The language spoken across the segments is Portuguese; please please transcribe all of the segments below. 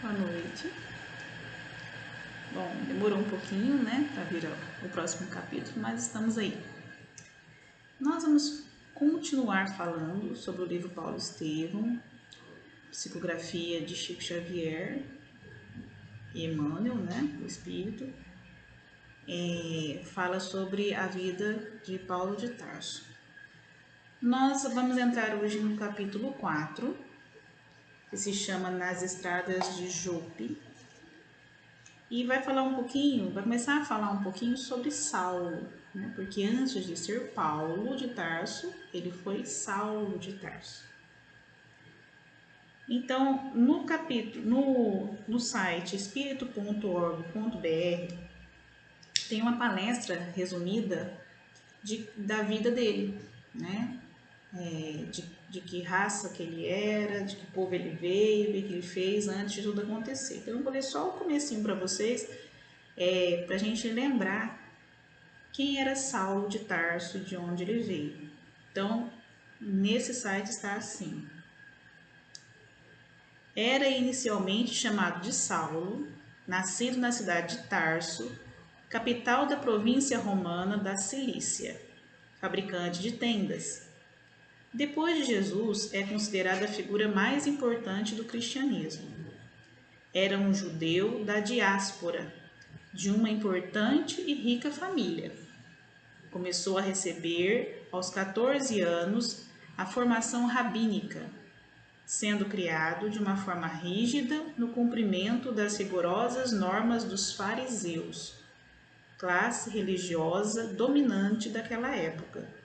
boa noite. Bom, demorou um pouquinho, né, para vir o próximo capítulo, mas estamos aí. Nós vamos continuar falando sobre o livro Paulo Estevão, psicografia de Chico Xavier e Emmanuel, né, o Espírito. Fala sobre a vida de Paulo de Tarso. Nós vamos entrar hoje no capítulo 4, que se chama Nas Estradas de Jope. E vai começar a falar um pouquinho sobre Saulo, né? Porque antes de ser Paulo de Tarso, ele foi Saulo de Tarso. Então, no site espírito.org.br tem uma palestra resumida da vida dele, né? De que raça que ele era, de que povo ele veio, o que ele fez antes de tudo acontecer. Então eu vou ler só o comecinho para vocês, para a gente lembrar quem era Saulo de Tarso, de onde ele veio. Então, nesse site está assim: era inicialmente chamado de Saulo, nascido na cidade de Tarso, capital da província romana da Cilícia, fabricante de tendas. Depois de Jesus, é considerada a figura mais importante do cristianismo. Era um judeu da diáspora, de uma importante e rica família. Começou a receber, aos 14 anos, a formação rabínica, sendo criado de uma forma rígida no cumprimento das rigorosas normas dos fariseus, classe religiosa dominante daquela época,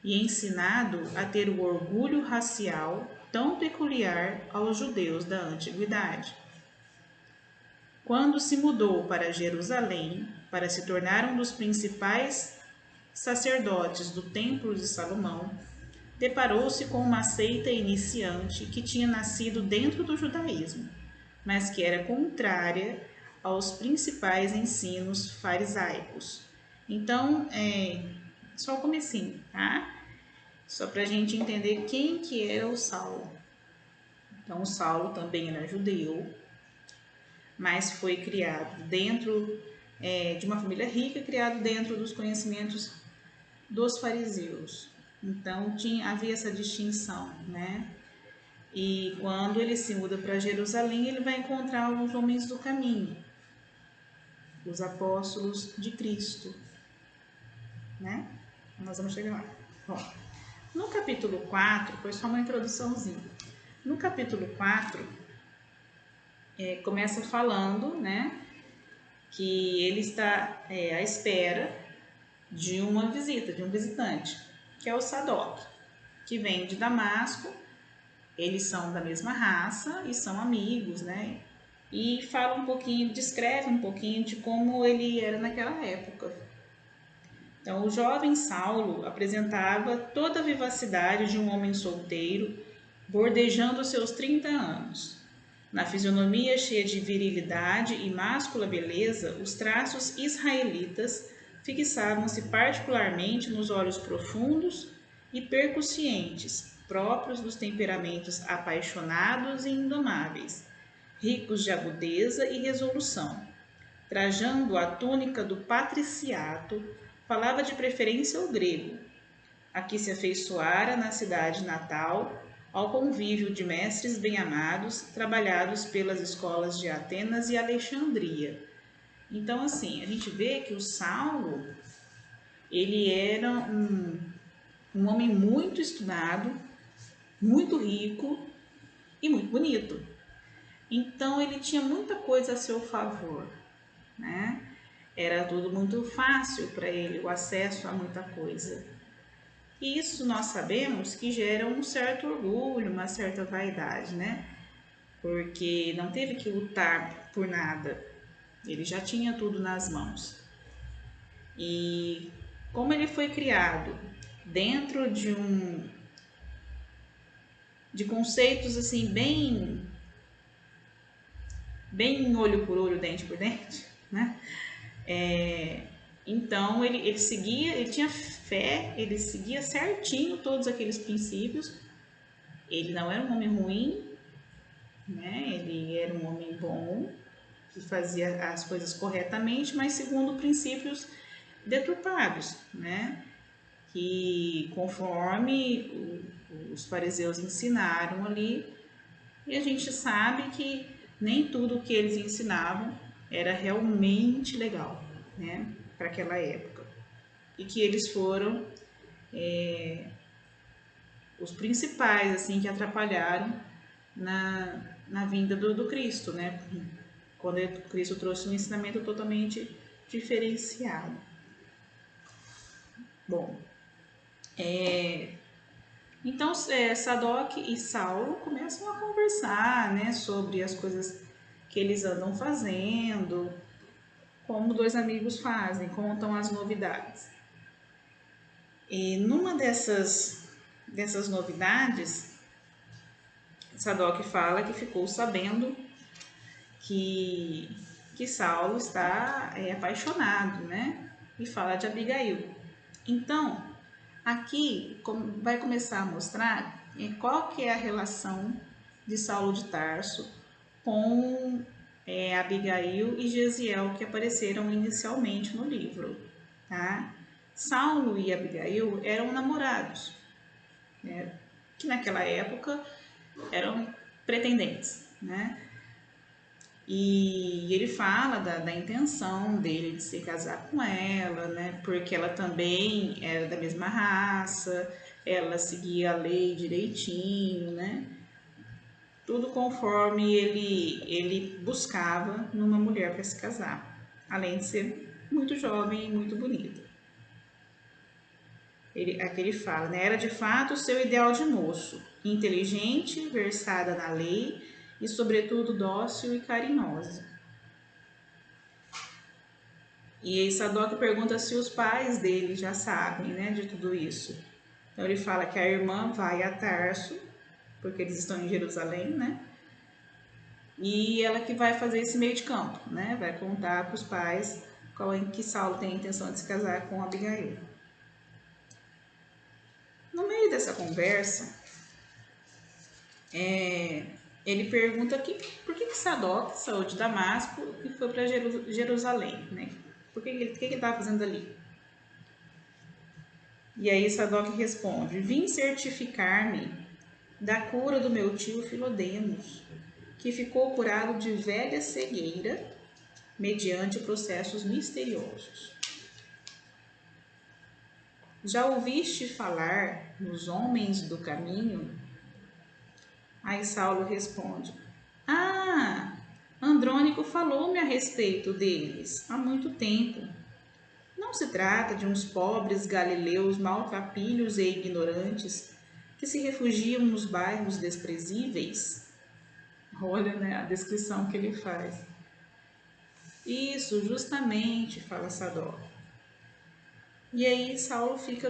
e ensinado a ter o orgulho racial tão peculiar aos judeus da antiguidade. Quando se mudou para Jerusalém para se tornar um dos principais sacerdotes do Templo de Salomão, deparou-se com uma seita iniciante que tinha nascido dentro do judaísmo, mas que era contrária aos principais ensinos farisaicos. Então, só o comecinho, tá? Só para a gente entender quem que era o Saulo. Então, o Saulo também era judeu, mas foi criado dentro de uma família rica, criado dentro dos conhecimentos dos fariseus. Então, havia essa distinção, né? E quando ele se muda para Jerusalém, ele vai encontrar os homens do caminho, os apóstolos de Cristo, né? Nós vamos chegar lá. Bom, no capítulo 4, foi só uma introduçãozinha. No capítulo 4, começa falando, né, que ele está à espera de uma visita, de um visitante, que é o Sadoc, que vem de Damasco. Eles são da mesma raça e são amigos, né? E descreve um pouquinho de como ele era naquela época. Então, o jovem Saulo apresentava toda a vivacidade de um homem solteiro, bordejando seus 30 anos. Na fisionomia cheia de virilidade e máscula beleza, os traços israelitas fixavam-se particularmente nos olhos profundos e percussientes, próprios dos temperamentos apaixonados e indomáveis, ricos de agudeza e resolução. Trajando a túnica do patriciato, falava de preferência o grego, a que se afeiçoara na cidade natal, ao convívio de mestres bem-amados, trabalhados pelas escolas de Atenas e Alexandria. Então, assim, a gente vê que o Saulo, ele era um homem muito estudado, muito rico e muito bonito. Então, ele tinha muita coisa a seu favor, né? Era tudo muito fácil para ele, o acesso a muita coisa. E isso nós sabemos que gera um certo orgulho, uma certa vaidade, né? Porque não teve que lutar por nada, ele já tinha tudo nas mãos. E como ele foi criado dentro de conceitos assim bem olho por olho, dente por dente, né? Então ele tinha fé, ele seguia certinho todos aqueles princípios. Ele não era um homem ruim, né? Ele era um homem bom, que fazia as coisas corretamente, mas segundo princípios deturpados, né? Que conforme os fariseus ensinaram ali, e a gente sabe que nem tudo que eles ensinavam era realmente legal, né? Para aquela época. E que eles foram os principais, assim, que atrapalharam na vinda do Cristo, né? Quando Cristo trouxe um ensinamento totalmente diferenciado. Bom, então Sadoc e Saulo começam a conversar, né, sobre as coisas que eles andam fazendo, como dois amigos fazem, contam as novidades. E numa dessas novidades, Sadoc fala que ficou sabendo que, que Saulo está apaixonado, né? E fala de Abigail. Então, aqui vai começar a mostrar qual que é a relação de Saulo de Tarso com Abigail e Gesiel que apareceram inicialmente no livro, tá? Saulo e Abigail eram namorados, né? Que naquela época eram pretendentes, né? E ele fala da intenção dele de se casar com ela, né? Porque ela também era da mesma raça, ela seguia a lei direitinho, né? Tudo conforme ele buscava numa mulher para se casar, além de ser muito jovem e muito bonita. Aqui ele fala, né? Era de fato o seu ideal de moço, inteligente, versada na lei e, sobretudo, dócil e carinhosa. E aí Sadoc pergunta se os pais dele já sabem, né, de tudo isso. Então ele fala que a irmã vai a Tarso, porque eles estão em Jerusalém, né? E ela que vai fazer esse meio de campo, né? Vai contar para os pais qual é que Saulo tem a intenção de se casar com Abigail. No meio dessa conversa, ele pergunta por que Sadoc saiu de Damasco e foi para Jerusalém, né? Por que ele estava fazendo ali? E aí Sadoc responde: vim certificar-me da cura do meu tio Filodemos, que ficou curado de velha cegueira mediante processos misteriosos. Já ouviste falar nos homens do caminho? Aí Saulo responde: Ah, Andrônico falou-me a respeito deles há muito tempo. Não se trata de uns pobres galileus maltrapilhos e ignorantes que se refugiam nos bairros desprezíveis? Olha, né, a descrição que ele faz. Isso, justamente, fala Sadoc. E aí Saulo fica,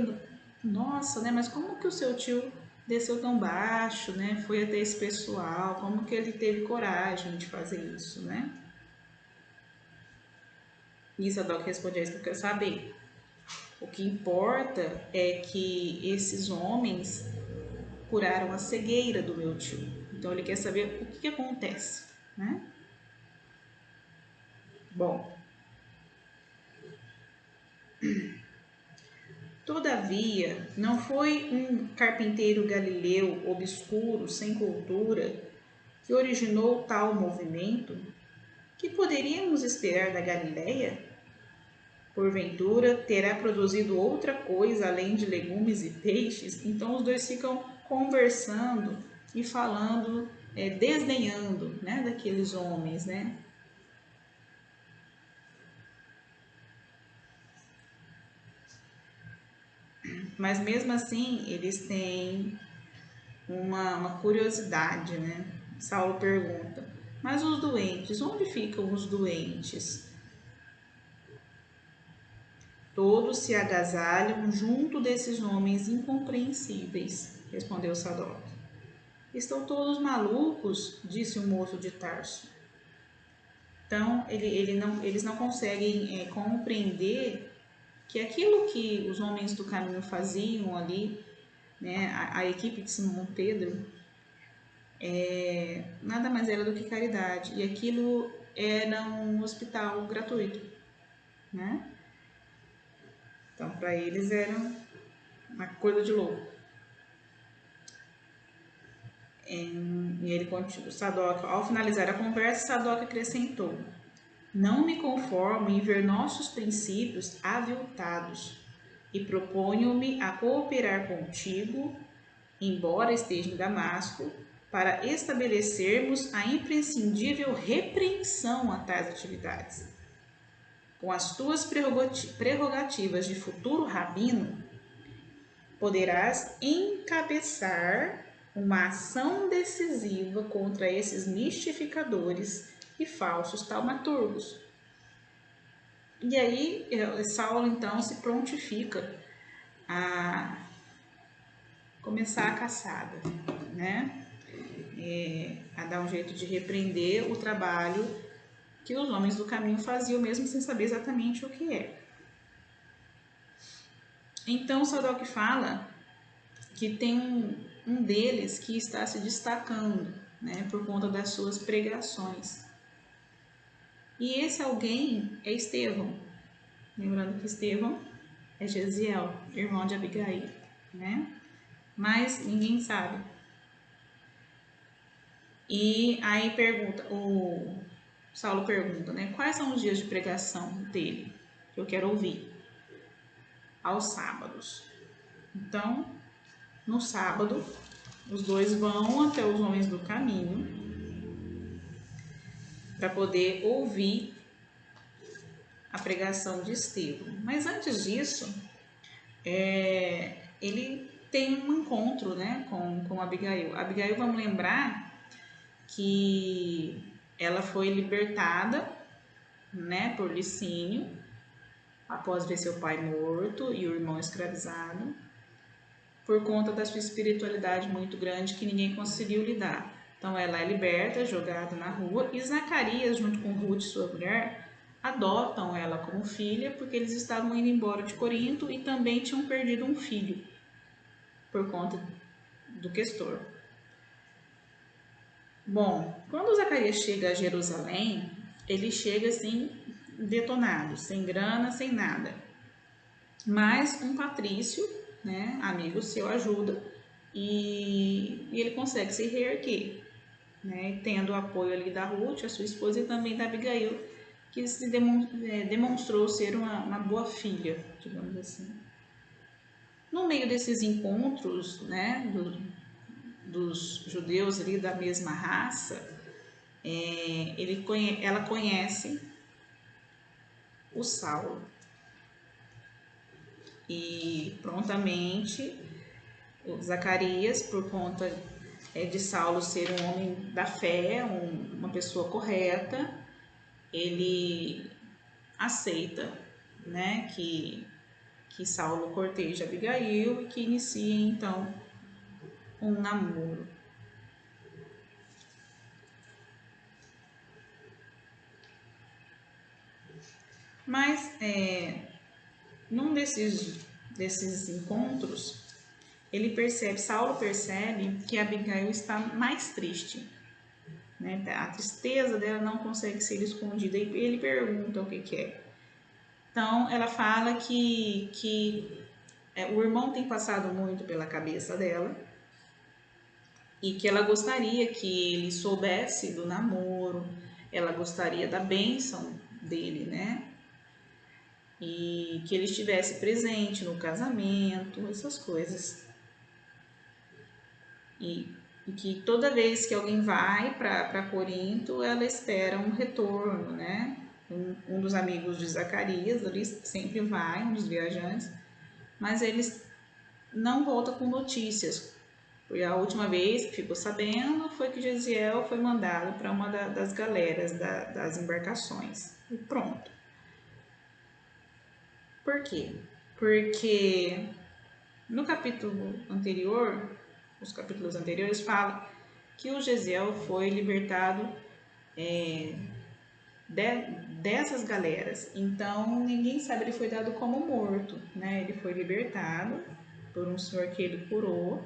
nossa, né, mas como que o seu tio desceu tão baixo, né, foi até esse pessoal, como que ele teve coragem de fazer isso, né? E Sadoc responde: é isso que eu quero saber. O que importa é que esses homens curaram a cegueira do meu tio. Então ele quer saber o que acontece, né? Bom, todavia, não foi um carpinteiro galileu obscuro, sem cultura, que originou tal movimento? Que poderíamos esperar da Galileia? Porventura, terá produzido outra coisa além de legumes e peixes? Então os dois ficam conversando e falando, desdenhando, né, daqueles homens, né? Mas mesmo assim, eles têm uma curiosidade, né? Saulo pergunta: mas os doentes, onde ficam os doentes? Todos se agasalham junto desses homens incompreensíveis, respondeu Sadoc. Estão todos malucos, disse o moço de Tarso. Então, eles não conseguem compreender que aquilo que os homens do caminho faziam ali, né, a equipe de Simão Pedro, nada mais era do que caridade. E aquilo era um hospital gratuito, né? Então, para eles era uma coisa de louco. E ele continua, Sadoc, ao finalizar a conversa, Sadoc acrescentou: não me conformo em ver nossos princípios aviltados e proponho-me a cooperar contigo, embora esteja em Damasco, para estabelecermos a imprescindível repreensão a tais atividades. Com as tuas prerrogativas de futuro rabino, poderás encabeçar uma ação decisiva contra esses mistificadores e falsos taumaturgos. E aí, Saulo então se prontifica a começar a caçada, né? A dar um jeito de repreender o trabalho que os homens do caminho faziam, mesmo sem saber exatamente o que é. Então, Sadoc fala que tem um deles que está se destacando, né, por conta das suas pregações. E esse alguém é Estevão. Lembrando que Estevão é Gesiel, irmão de Abigail, né? Mas ninguém sabe. E aí o Saulo pergunta, né? Quais são os dias de pregação dele? Que eu quero ouvir. Aos sábados. Então, no sábado, os dois vão até os homens do caminho para poder ouvir a pregação de Estevão. Mas antes disso, ele tem um encontro, né, com Abigail. Abigail, vamos lembrar que ela foi libertada, né, por Licínio, após ver seu pai morto e o irmão escravizado, por conta da sua espiritualidade muito grande que ninguém conseguiu lidar. Então ela é liberta, jogada na rua, e Zacarias, junto com Ruth, sua mulher, adotam ela como filha porque eles estavam indo embora de Corinto e também tinham perdido um filho por conta do questor. Bom, quando Zacarias chega a Jerusalém, ele chega assim detonado, sem grana, sem nada. Mas um patrício, né, amigo seu, ajuda e ele consegue se reerguer, né, tendo o apoio ali da Ruth, a sua esposa, e também da Abigail, que se demonstrou ser uma boa filha, digamos assim. No meio desses encontros, né, dos judeus ali da mesma raça, ela conhece o Saulo e prontamente o Zacarias, por conta de Saulo ser um homem da fé, uma pessoa correta, ele aceita, né, que Saulo corteja Abigail e que inicia então um namoro. Mas num desses encontros, Saulo percebe que Abigail está mais triste, né? A tristeza dela não consegue ser escondida e ele pergunta o que é. Então ela fala que o irmão tem passado muito pela cabeça dela e que ela gostaria que ele soubesse do namoro, ela gostaria da bênção dele, né? E que ele estivesse presente no casamento, essas coisas. E que toda vez que alguém vai para Corinto, ela espera um retorno, né? Um dos amigos de Zacarias ali sempre vai, um dos viajantes, mas eles não volta com notícias. E a última vez que ficou sabendo foi que Gesiel foi mandado para uma das galeras das embarcações. E pronto. Por quê? Porque no capítulo anterior, os capítulos anteriores falam que o Gesiel foi libertado dessas galeras. Então ninguém sabe, ele foi dado como morto, né? Ele foi libertado por um senhor que ele curou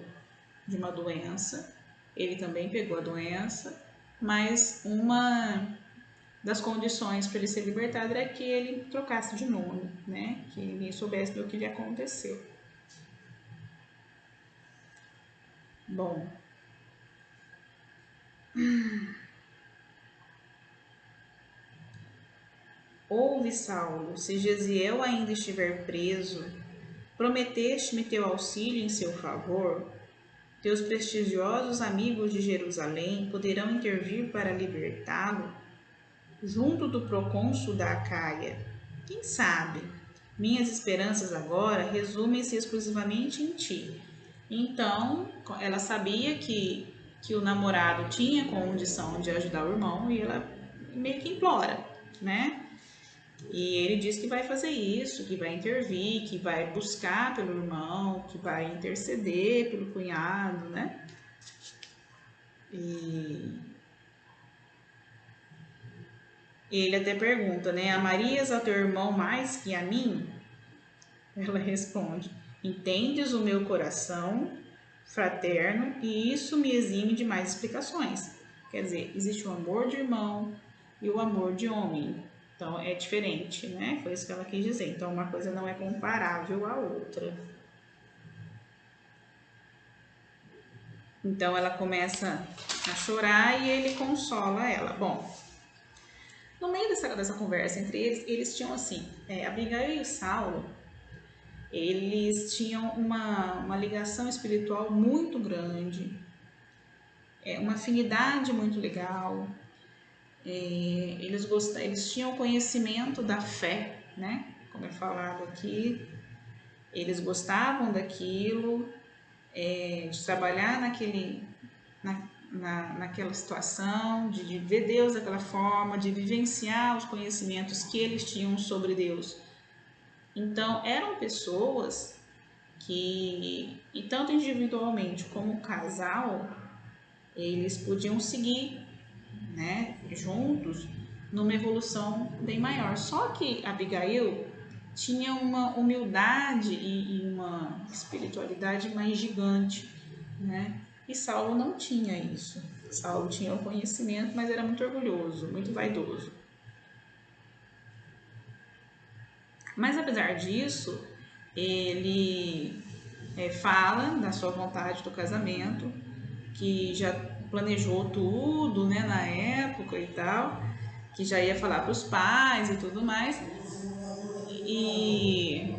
de uma doença ele também pegou a doença, mas uma das condições para ele ser libertado era que ele trocasse de nome, né? Que ninguém soubesse do que lhe aconteceu. Bom, ouve, Saulo, se Gesiel ainda estiver preso, prometeste-me teu auxílio em seu favor? Teus prestigiosos amigos de Jerusalém poderão intervir para libertá-lo? Junto do procônsul da Acaia, quem sabe? Minhas esperanças agora resumem-se exclusivamente em ti. Então, ela sabia que o namorado tinha condição de ajudar o irmão e ela meio que implora, né? E ele diz que vai fazer isso, que vai intervir, que vai buscar pelo irmão, que vai interceder pelo cunhado, né? E ele até pergunta, né? Amarias a teu irmão mais que a mim? Ela responde, entendes o meu coração fraterno e isso me exime de mais explicações. Quer dizer, existe o amor de irmão e o amor de homem. Então, é diferente, né? Foi isso que ela quis dizer. Então, uma coisa não é comparável à outra. Então, ela começa a chorar e ele consola ela. Bom, no meio dessa conversa entre eles tinham assim, Abigail e Saulo, eles tinham uma ligação espiritual muito grande, uma afinidade muito legal. Eles tinham conhecimento da fé, né? Como é falado aqui, eles gostavam daquilo, de trabalhar naquela situação, de ver Deus daquela forma, de vivenciar os conhecimentos que eles tinham sobre Deus. Então, eram pessoas que, e tanto individualmente como casal, eles podiam seguir, né, juntos numa evolução bem maior. Só que Abigail tinha uma humildade e uma espiritualidade mais gigante, né? E Saulo não tinha isso. Saulo tinha o conhecimento, mas era muito orgulhoso, muito vaidoso. Mas apesar disso, ele fala da sua vontade do casamento, que já planejou tudo, né, na época e tal, que já ia falar para os pais e tudo mais. E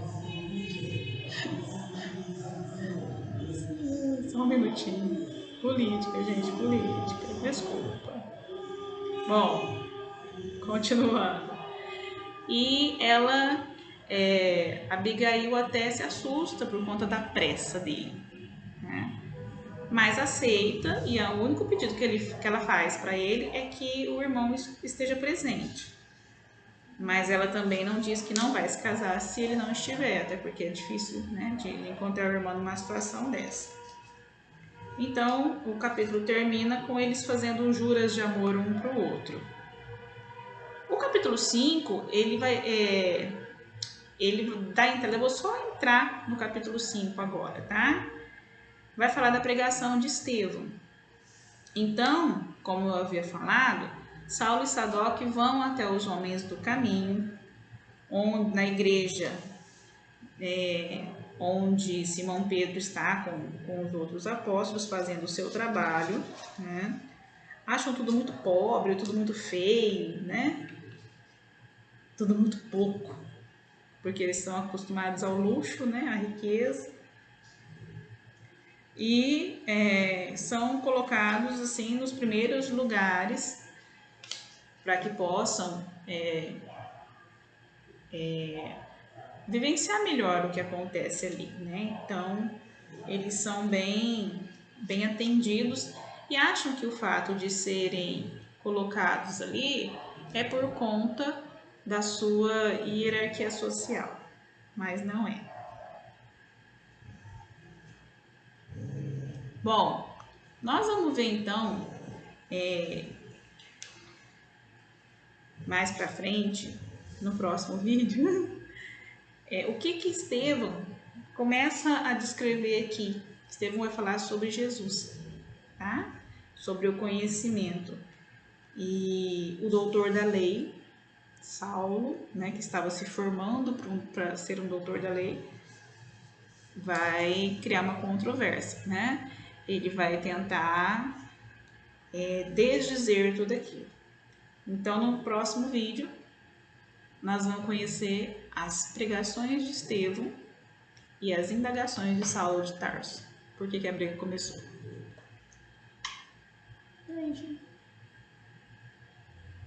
só um minutinho. Política, gente, política. Desculpa. Bom, continuando. E ela, Abigail até se assusta por conta da pressa dele, né? Mas aceita e o único pedido que ela faz para ele é que o irmão esteja presente. Mas ela também não diz que não vai se casar se ele não estiver, até porque é difícil, né, de encontrar o irmão numa situação dessa. Então, o capítulo termina com eles fazendo juras de amor um para o outro. O capítulo 5, ele dá entrada, eu vou só entrar no capítulo 5 agora, tá? Vai falar da pregação de Estevão. Então, como eu havia falado, Saulo e Sadoc vão até os homens do caminho, na igreja onde Simão Pedro está com os outros apóstolos fazendo o seu trabalho, né? Acham tudo muito pobre, tudo muito feio, né? Tudo muito pouco, porque eles estão acostumados ao luxo, né? À riqueza. E são colocados assim nos primeiros lugares para que possam vivenciar melhor o que acontece ali, né? Então, eles são bem atendidos e acham que o fato de serem colocados ali é por conta da sua hierarquia social, mas não é. Bom, nós vamos ver então mais para frente, no próximo vídeo, o que Estevão começa a descrever aqui. Estevão vai falar sobre Jesus, tá? sobre o conhecimento. E o doutor da lei, Saulo, né, que estava se formando para ser um doutor da lei, vai criar uma controvérsia, né? Ele vai tentar desdizer tudo aquilo. Então, no próximo vídeo, nós vamos conhecer as pregações de Estevão e as indagações de Saulo de Tarso. Por que a briga começou?